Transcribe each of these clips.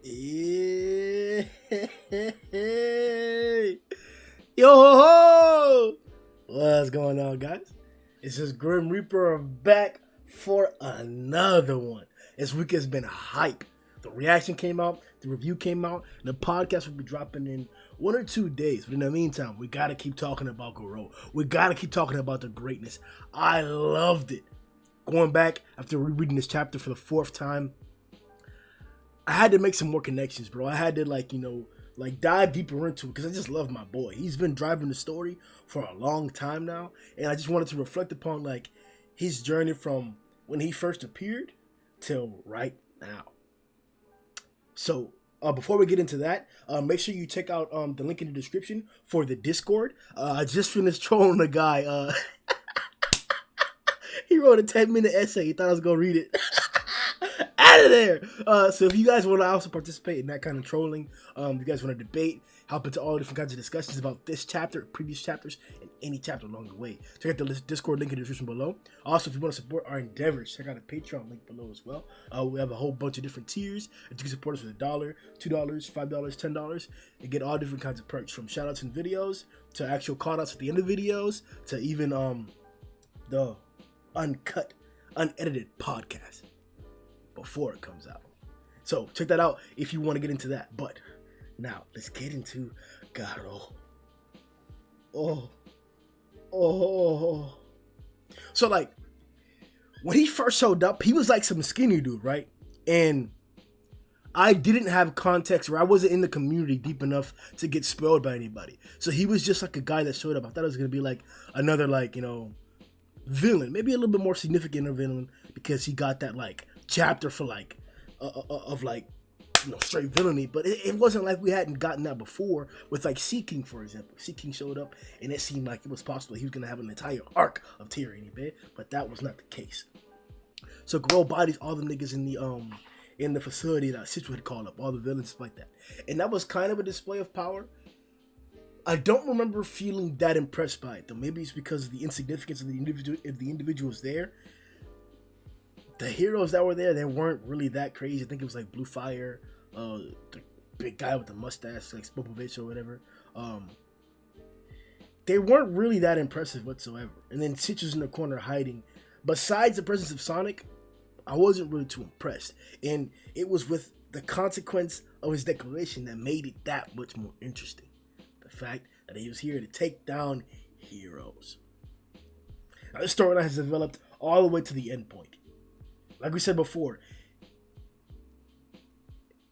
Hey, yo, what's going on, guys? It's just Grim Reaper back for another one. This week has been hype. The reaction came out, the review came out, and the podcast will be dropping in 1 or 2 days. But in the meantime, we gotta keep talking about Garou. We gotta keep talking about the greatness. I loved it. Going back after rereading this chapter for the fourth time, I had to make some more connections, bro. I had to dive deeper into it because I just love my boy. He's been driving the story for a long time now, and I just wanted to reflect upon his journey from when he first appeared till right now. So before we get into that, make sure you check out the link in the description for the Discord. I just finished trolling a guy. He wrote a 10-minute essay. He thought I was gonna read it. Out of there. So if you guys want to also participate in that kind of trolling, you guys want to debate, hop into all different kinds of discussions about this chapter, previous chapters, and any chapter along the way, check out the Discord link in the description below. Also, if you want to support our endeavors, check out the Patreon link below as well. We have a whole bunch of different tiers, and you can support us with $1, $2, $5, $10, and get all different kinds of perks, from shoutouts and videos to actual callouts at the end of videos to even the uncut, unedited podcast before it comes out. So check that out if you want to get into that. But now let's get into Garou. So when he first showed up, he was like some skinny dude, right? And I didn't have context, or I wasn't in the community deep enough to get spoiled by anybody. So he was just like a guy that showed up. I thought it was gonna be like another villain, maybe a little bit more significant of villain, because he got that chapter for straight villainy. But it wasn't like we hadn't gotten that before with Seeking, for example. Seeking showed up and it seemed like it was possible he was gonna have an entire arc of tyranny, but that was not the case. So Garou bodies all the niggas in the facility that Citrus had called up, all the villains like that, and that was kind of a display of power. I don't remember feeling that impressed by it, though. Maybe it's because of the insignificance of the individual. If the individuals there, the heroes that were there, they weren't really that crazy. I think it was Blue Fire, the big guy with the mustache, Spopovich or whatever. They weren't really that impressive whatsoever. And then Citrus in the corner hiding. Besides the presence of Sonic, I wasn't really too impressed. And it was with the consequence of his declaration that made it that much more interesting. The fact that he was here to take down heroes. Now, this storyline has developed all the way to the end point. Like we said before,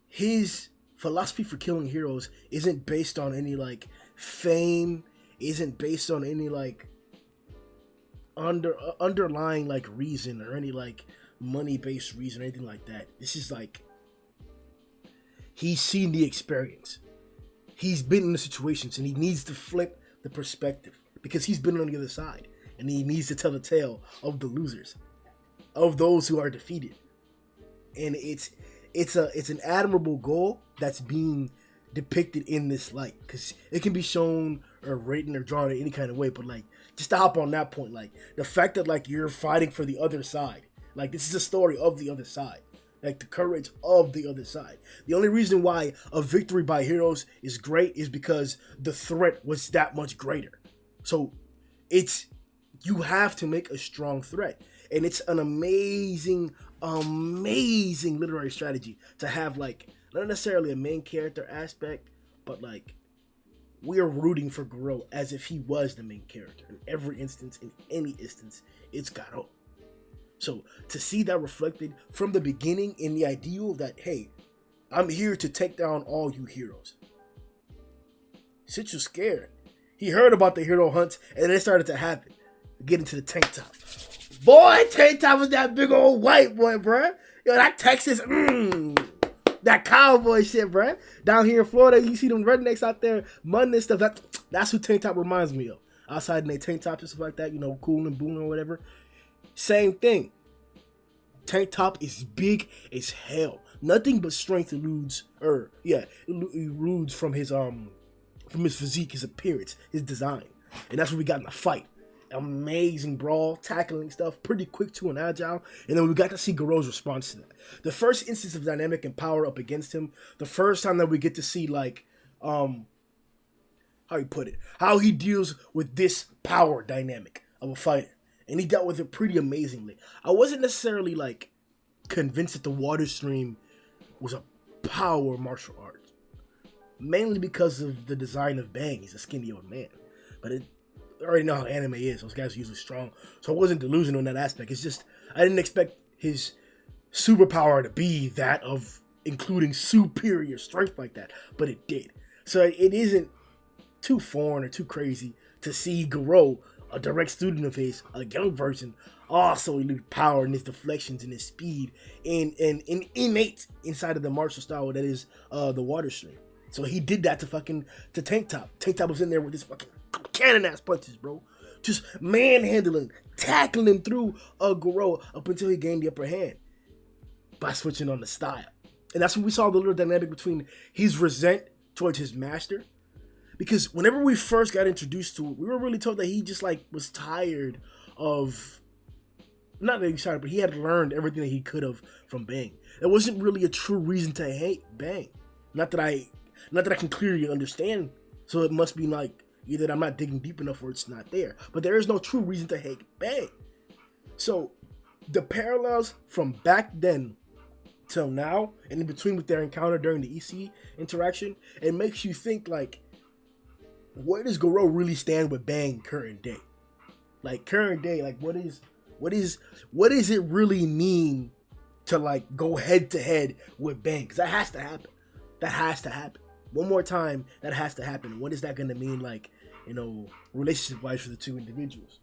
his philosophy for killing heroes isn't based on any fame, isn't based on any underlying reason, or any money-based reason or anything like that. This is he's seen the experience. He's been in the situations, and he needs to flip the perspective because he's been on the other side, and he needs to tell the tale of the losers, of those who are defeated. And it's an admirable goal that's being depicted in this light, because it can be shown or written or drawn in any kind of way. But just to hop on that point, the fact that you're fighting for the other side, this is a story of the other side. The courage of the other side. The only reason why a victory by heroes is great is because the threat was that much greater. So you have to make a strong threat. And it's an amazing literary strategy to have not necessarily a main character aspect, but we are rooting for Garou as if he was the main character. In every instance, in any instance, it's Garou. So to see that reflected from the beginning in the ideal that, hey, I'm here to take down all you heroes. Citrus scared. He heard about the hero hunts, and then it started to happen. Get into the tank top. Boy, tank top was that big old white boy, bruh. Yo, that Texas, that cowboy shit, bruh. Down here in Florida, you see them rednecks out there, mudding and stuff. That's who tank top reminds me of. Outside in their tank tops and stuff like that, cool and booming or whatever. Same thing. Tank top is big as hell. Nothing but strength eludes from his physique, his appearance, his design. And that's what we got in the fight. amazing brawl, tackling stuff, pretty quick too and agile. And then we got to see Garou's response to that. The first instance of dynamic and power up against him, the first time that we get to see like how you put it, how he deals with this power dynamic of a fighter. And he dealt with it pretty amazingly. I wasn't necessarily like convinced that the water stream was a power martial art. Mainly because of the design of Bang. He's a skinny old man. But I already know how anime is. Those guys are usually strong. So I wasn't delusional in that aspect. It's just, I didn't expect his superpower to be that of including superior strength like that. But it did. So it isn't too foreign or too crazy to see Garou, a direct student of his, a young version, also elite power in his deflections and his speed and innate inside of the martial style that is the water stream. So he did that to Tank Top. Tank Top was in there with his fucking cannon ass punches, bro. Just manhandling, tackling him through Garou up until he gained the upper hand by switching on the style. And that's when we saw the little dynamic between his resent towards his master. Because whenever we first got introduced to it, we were really told that he just like was tired of, not that he was tired, but he had learned everything that he could have from Bang. There wasn't really a true reason to hate Bang. Not that I can clearly understand. So it must be like either I'm not digging deep enough or it's not there. But there is no true reason to hate Bang. So the parallels from back then till now, and in between with their encounter during the EC interaction, it makes you think like, where does Garou really stand with Bang current day? Like current day, like what does it really mean to like go head to head with Bang? Because that has to happen. That has to happen. One more time, that has to happen. What is that going to mean, like, you know, relationship wise for the two individuals?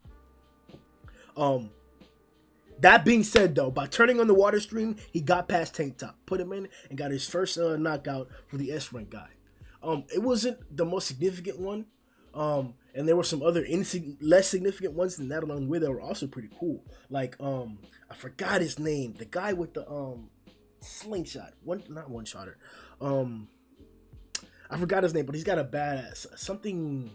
That being said, though, by turning on the water stream, he got past Tank Top, put him in, and got his first knockout for the S rank guy. It wasn't the most significant one, and there were some other less significant ones than that along with it were also pretty cool. Like, I forgot his name, the guy with the slingshot, not one shotter. I forgot his name, but he's got a badass something.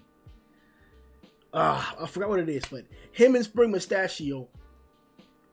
I forgot what it is, but him and Spring Mustachio,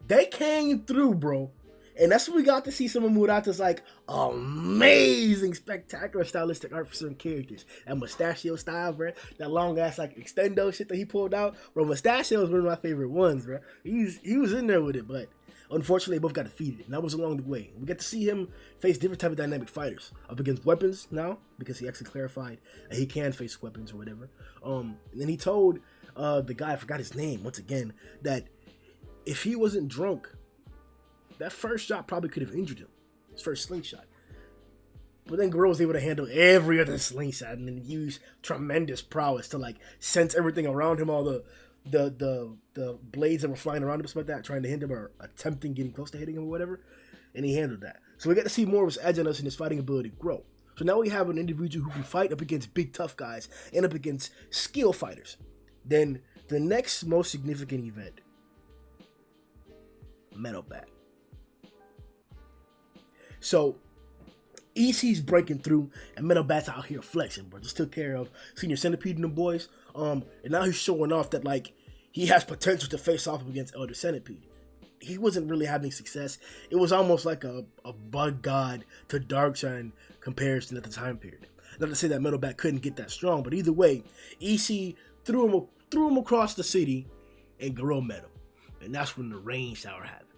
they came through, bro. And that's when we got to see some of Murata's like amazing, spectacular stylistic art for certain characters. That Mustachio style, bro. That long ass like extendo shit that he pulled out. Bro, Mustachio was one of my favorite ones, bro. He was in there with it, but unfortunately, they both got defeated, and that was along the way. We get to see him face different type of dynamic fighters up against weapons now, because he actually clarified that he can face weapons or whatever. And then he told the guy, I forgot his name once again, that if he wasn't drunk, that first shot probably could have injured him. His first slingshot. But then Garou was able to handle every other slingshot and then use tremendous prowess to like sense everything around him, all the blades that were flying around him, stuff like that, trying to hit him or attempting getting close to hitting him or whatever, and he handled that. So we get to see more of his agileness and his fighting ability grow. So now we have an individual who can fight up against big tough guys and up against skill fighters. Then the next most significant event, Metal Bat. So EC's breaking through, and Metal Bat's out here flexing, bro. Just took care of Senior Centipede and the boys. And now he's showing off that like he has potential to face off against Elder Centipede. He wasn't really having success. It was almost like a Bug God to Darkshine comparison at the time period. Not to say that Metal Bat couldn't get that strong, but either way, EC threw him across the city, and Garou met him. And that's when the rain shower happened.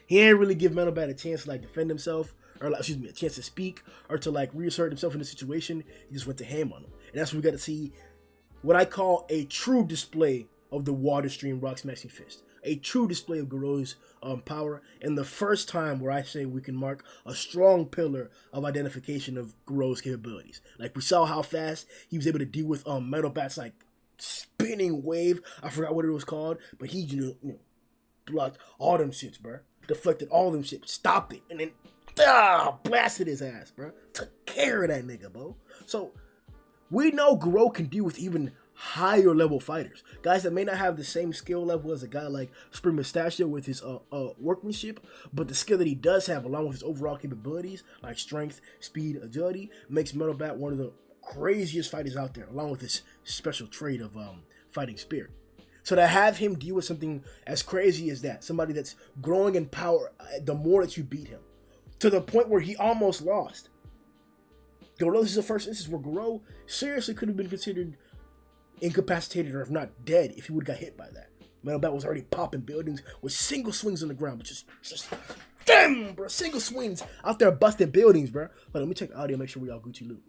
He didn't really give Metal Bat a chance to like defend himself, or like, a chance to speak, or to like reassert himself in the situation. He just went to ham on him. And that's when we got to see what I call a true display of the Water Stream Rock Smashing Fist. A true display of Garou's power, and the first time where I say we can mark a strong pillar of identification of Garou's capabilities. Like we saw how fast he was able to deal with Metal Bat's like spinning wave. I forgot what it was called, but he blocked all them shits, bro. Deflected all them shit, stopped it, and then blasted his ass, bro. Took care of that nigga, bro. So we know Garou can deal with even higher level fighters, guys that may not have the same skill level as a guy like Spring Mustachio with his workmanship, but the skill that he does have, along with his overall capabilities like strength, speed, agility, makes Metal Bat one of the craziest fighters out there, along with his special trait of fighting spirit. So to have him deal with something as crazy as that, somebody that's growing in power the more that you beat him, to the point where he almost lost. Garou, this is the first instance where Garou seriously could have been considered incapacitated, or if not dead, if he would have got hit by that. Metal Bat was already popping buildings with single swings on the ground, but just damn, bro, single swings out there busting buildings, bro. But let me check the audio, make sure we all Gucci Loot.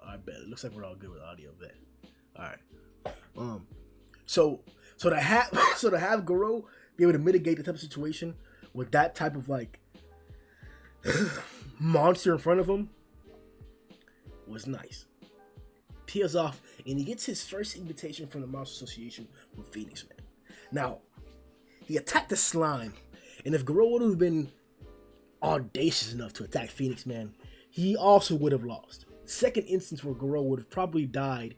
I bet it looks like we're all good with audio there. All right. So to have Garou be able to mitigate the type of situation with that type of like monster in front of him was nice. Peels off, and he gets his first invitation from the Monster Association from Phoenix Man. Now, he attacked the slime, and if Garou would have been audacious enough to attack Phoenix Man, he also would have lost. Second instance where Garou would have probably died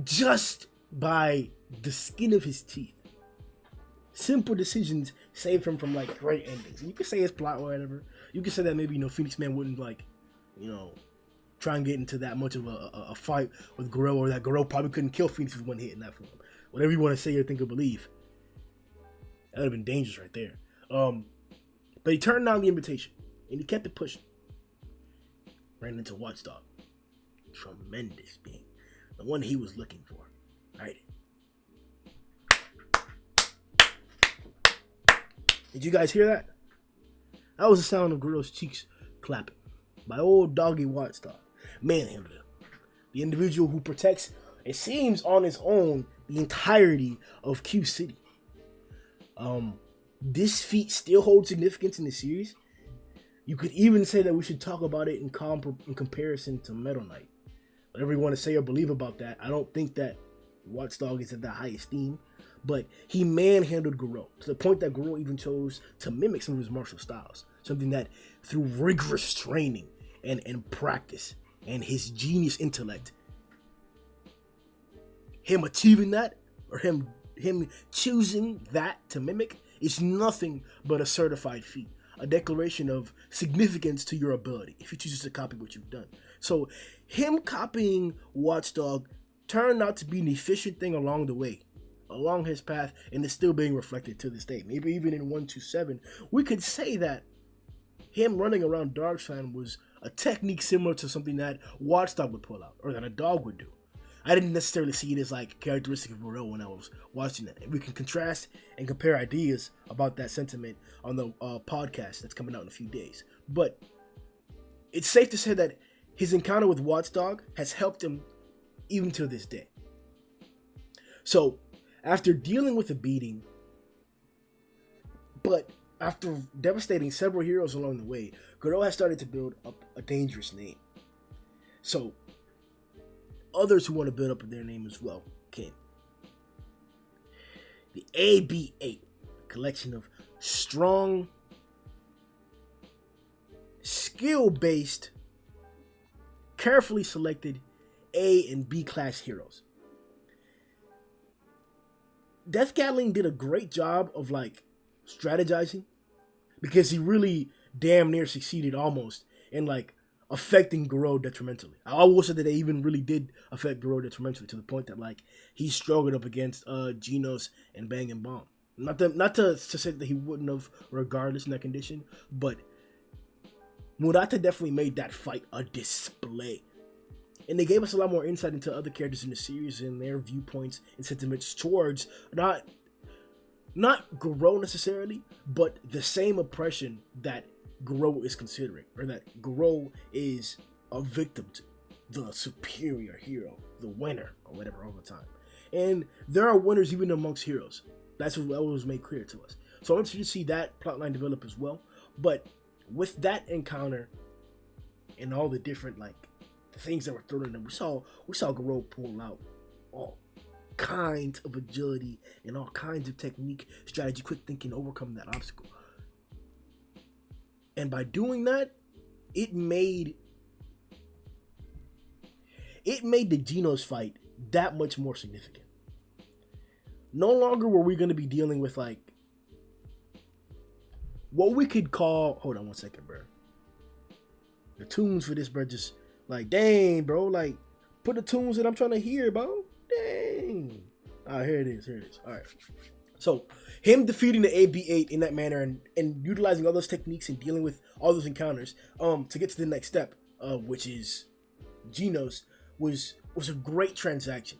just by the skin of his teeth. Simple decisions saved him from like great endings. And you could say his plot or whatever. You could say that maybe Phoenix Man wouldn't like try and get into that much of a fight with Garou, or that Garou probably couldn't kill Phoenix with one hit in that form. Whatever you want to say or think or believe, that would have been dangerous right there. But he turned down the invitation and he kept it pushing. Ran into Watchdog, tremendous being, the one he was looking for, right? Did you guys hear that? That was the sound of Garou's cheeks clapping by old doggy Watchdog. Manhandled him. The individual who protects, it seems on his own, the entirety of Q City. This feat still holds significance in the series. You could even say that we should talk about it in comparison to Metal Knight. Whatever you want to say or believe about that, I don't think that Watchdog is at that high esteem. But he manhandled Garou to the point that Garou even chose to mimic some of his martial styles. Something that through rigorous training and practice and his genius intellect, him achieving that, or him choosing that to mimic, is nothing but a certified feat. A declaration of significance to your ability if he chooses to copy what you've done. So him copying Watchdog turned out to be an efficient thing along the way, along his path, and it's still being reflected to this day. Maybe even in 127, we could say that him running around Darkshine was a technique similar to something that Watchdog would pull out, or that a dog would do. I didn't necessarily see it as like characteristic of Garou when I was watching it. We can contrast and compare ideas about that sentiment on the podcast that's coming out in a few days. But it's safe to say that his encounter with Watchdog has helped him even to this day. So, after dealing with a beating, but after devastating several heroes along the way, Garou has started to build up a dangerous name. So, others who want to build up their name as well can. The AB8, collection of strong, skill-based, carefully selected A and B class heroes. Death Gatling did a great job of like strategizing, because he really damn near succeeded almost in like affecting Garou detrimentally. I will say that they even really did affect Garou detrimentally to the point that like he struggled up against Genos and Bang and Bomb. Not to say that he wouldn't have regardless in that condition, but Murata definitely made that fight a display. And they gave us a lot more insight into other characters in the series and their viewpoints and sentiments towards not Garou necessarily, but the same oppression that Garou is considering, or that Garou is a victim to, the superior hero, the winner, or whatever all the time. And there are winners even amongst heroes. That's what was made clear to us. So I'm interested to see that plotline develop as well. But with that encounter and all the different like the things that were thrown at him, we saw Garou pull out all kinds of agility and all kinds of technique, strategy, quick thinking, overcome that obstacle. And by doing that, it made the Genos fight that much more significant. No longer were we going to be dealing with like what we could call, hold on one second, bro. The tunes for this, bro, just like, dang, bro, like Put the tunes that I'm trying to hear, bro. Dang. Alright, here it is. Alright. So, him defeating the AB8 in that manner and utilizing all those techniques and dealing with all those encounters to get to the next step, which is Genos, was a great transaction.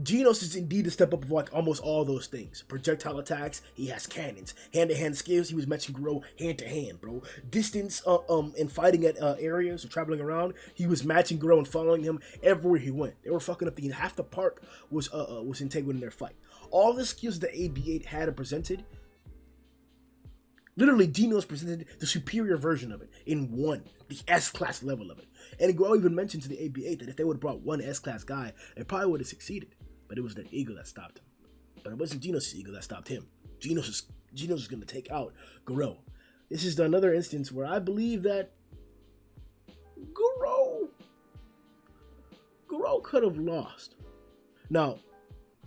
Genos is indeed a step up of like almost all those things. Projectile attacks, he has cannons. Hand-to-hand skills, he was matching Garou hand-to-hand, bro. Distance and fighting at areas or traveling around, he was matching Garou and following him everywhere he went. They were fucking up half the park was entangled in their fight. All the skills that AB8 had and presented, literally Genos presented the superior version of it in one, the S-class level of it. And Garou even mentioned to the AB8 that if they would have brought one S-class guy, they probably would have succeeded. But it was their ego that stopped him. But it wasn't Genos' ego that stopped him. Genos is going to take out Garou. This is another instance where I believe that Garou could have lost. Now,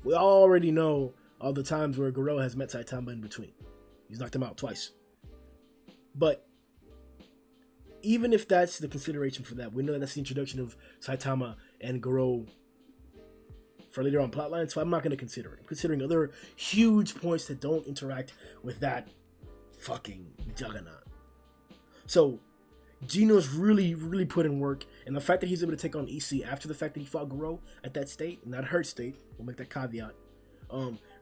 we already know all the times where Garou has met Saitama in between. He's knocked him out twice. But even if that's the consideration for that, we know that's the introduction of Saitama and Garou for later on plotline, so I'm not going to consider it. I'm considering other huge points that don't interact with that fucking juggernaut. So, Genos really put in work, and the fact that he's able to take on EC after the fact that he fought Garou at that state, and that hurt state, we'll make that caveat,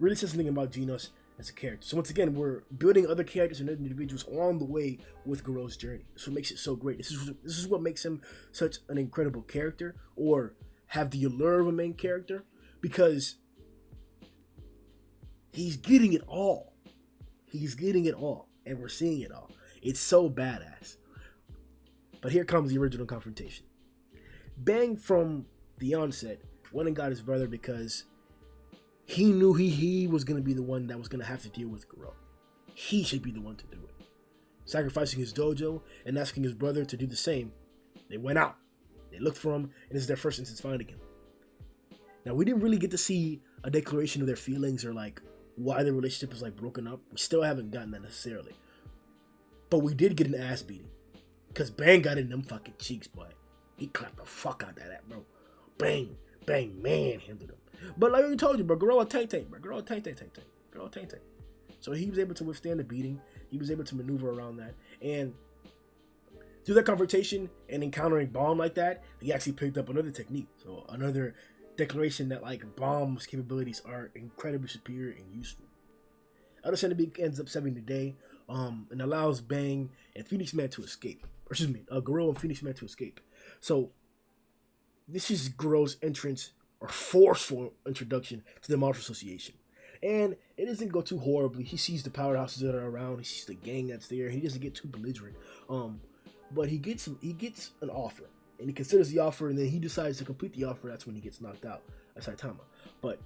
really says something about Genos as a character. So once again, we're building other characters and other individuals along the way with Garou's journey. This is what makes it so great. This is what makes him such an incredible character, or have the allure of a main character, because he's getting it all. He's getting it all, and we're seeing it all. It's so badass. But here comes the original confrontation. Bang from the onset went and got his brother because he knew he was going to be the one that was going to have to deal with Garou. He should be the one to do it. Sacrificing his dojo and asking his brother to do the same, they went out. They looked for him, and this is their first instance finding him. Now, we didn't really get to see a declaration of their feelings or like why their relationship is like broken up. We still haven't gotten that necessarily. But we did get an ass beating. Because Bang got in them fucking cheeks, boy. He clapped the fuck out that, bro. Bang, manhandled him. But like I told you, bro, Garou a tank, bro. Garou a tank. So he was able to withstand the beating. He was able to maneuver around that. And through that confrontation and encountering Bomb like that, he actually picked up another technique. So another declaration that like Bomb's capabilities are incredibly superior and useful. Other Centipede ends up saving the day, and allows Bang and Phoenix Man to escape. Or excuse me, Garou and Phoenix Man to escape. So this is Garou's entrance or forceful introduction to the Monster Association. And it doesn't go too horribly. He sees the powerhouses that are around. He sees the gang that's there. He doesn't get too belligerent. But he gets an offer, and he considers the offer, and then he decides to complete the offer. That's when he gets knocked out by Saitama. But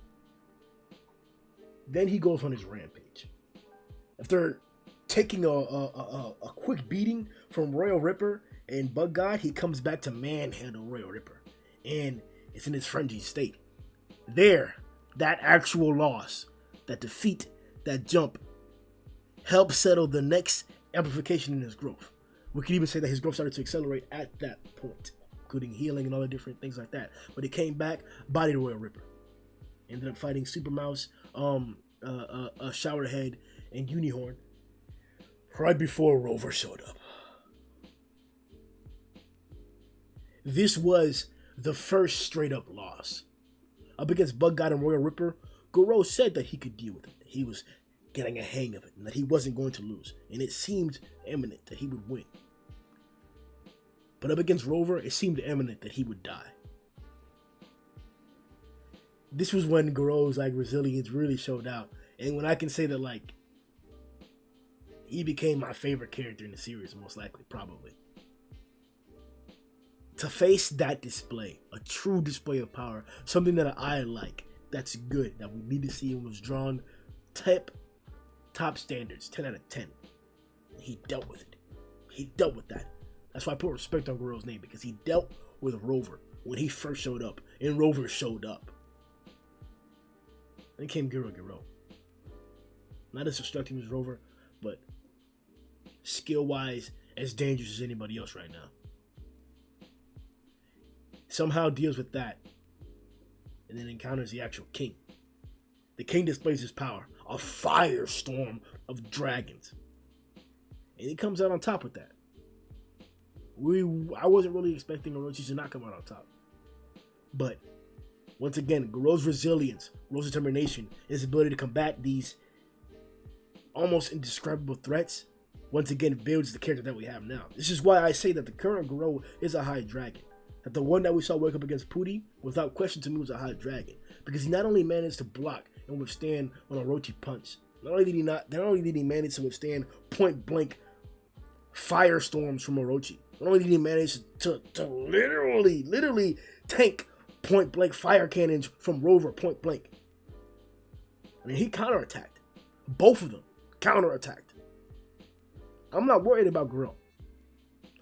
then he goes on his rampage. After taking a quick beating from Royal Ripper and Bug God, he comes back to manhandle Royal Ripper, and it's in his frenzied state. There, that actual loss, that defeat, that jump, helped settle the next amplification in his growth. We could even say that his growth started to accelerate at that point, including healing and other different things like that. But he came back, bodied Royal Ripper. Ended up fighting Super Mouse, Showerhead, and Unihorn right before Rover showed up. This was the first straight up loss. Up against Bug God and Royal Ripper, Garou said that he could deal with it. He was getting a hang of it and that he wasn't going to lose. And it seemed imminent that he would win. But up against Rover, it seemed imminent that he would die. This was when Garou's like resilience really showed out. And when I can say that like he became my favorite character in the series, most likely, probably. To face that display, a true display of power, something that I like, that's good, that we need to see, and was drawn top standards, 10 out of 10. He dealt with it. He dealt with that. That's why I put respect on Garou's name, because he dealt with Rover when he first showed up, and Rover showed up. Then came Garou. Not as destructive as Rover, but skill-wise as dangerous as anybody else right now. Somehow deals with that and then encounters the actual king. The king displays his power, a firestorm of dragons. And he comes out on top with that. I wasn't really expecting Orochi to not come out on top. But once again, Garou's resilience, Garou's determination, his ability to combat these almost indescribable threats, once again builds the character that we have now. This is why I say that the current Garou is a high dragon. That the one that we saw wake up against Pooty, without question to me, was a high dragon. Because he not only managed to block and withstand an Orochi punch, not only did he manage to withstand point blank firestorms from Orochi, not only did he manage to literally tank point blank fire cannons from Rover point blank. I mean, he counterattacked. Both of them counterattacked. I'm not worried about Garou.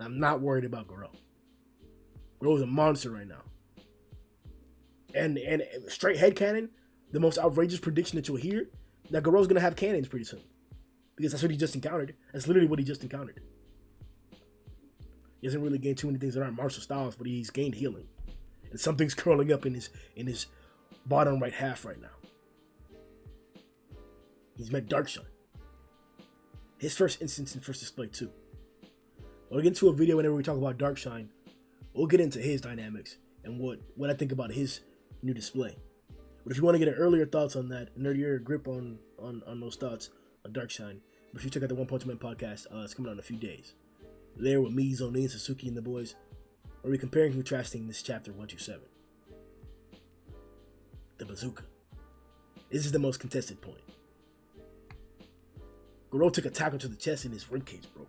I'm not worried about Garou. Garou's a monster right now. And straight head cannon, the most outrageous prediction that you'll hear, that Garou's gonna have cannons pretty soon. Because that's what he just encountered. That's literally what he just encountered. He hasn't really gained too many things that aren't martial styles, but he's gained healing. And something's curling up in his bottom right half right now. He's met Darkshine. His first instance and first display too. We'll get into a video whenever we talk about Darkshine. We'll get into his dynamics and what I think about his new display. But if you want to get an earlier thoughts on that, an earlier grip on those thoughts on Darkshine, make sure you check out the One Punch Man podcast. It's coming out in a few days. There with me, Zhoniin, Sasuke, and the boys. Are we comparing and contrasting this chapter 127? The bazooka. This is the most contested point. Garou took a tackle to the chest and his ribcage broke.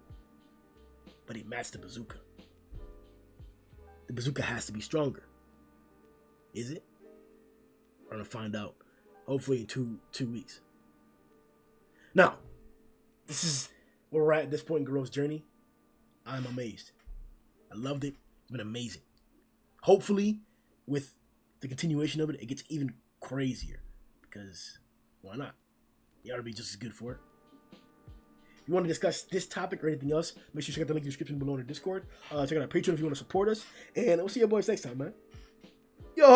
But he matched the bazooka. The bazooka has to be stronger. Is it? We're gonna find out. Hopefully in two weeks. Now, this is where we're at this point in Garou's journey. I'm amazed. I loved it. It's been amazing. Hopefully, with the continuation of it, it gets even crazier. Because, why not? You ought to be just as good for it. If you want to discuss this topic or anything else, make sure you check out the link in the description below in the Discord. Check out our Patreon if you want to support us. And we'll see you boys next time, man. Yo!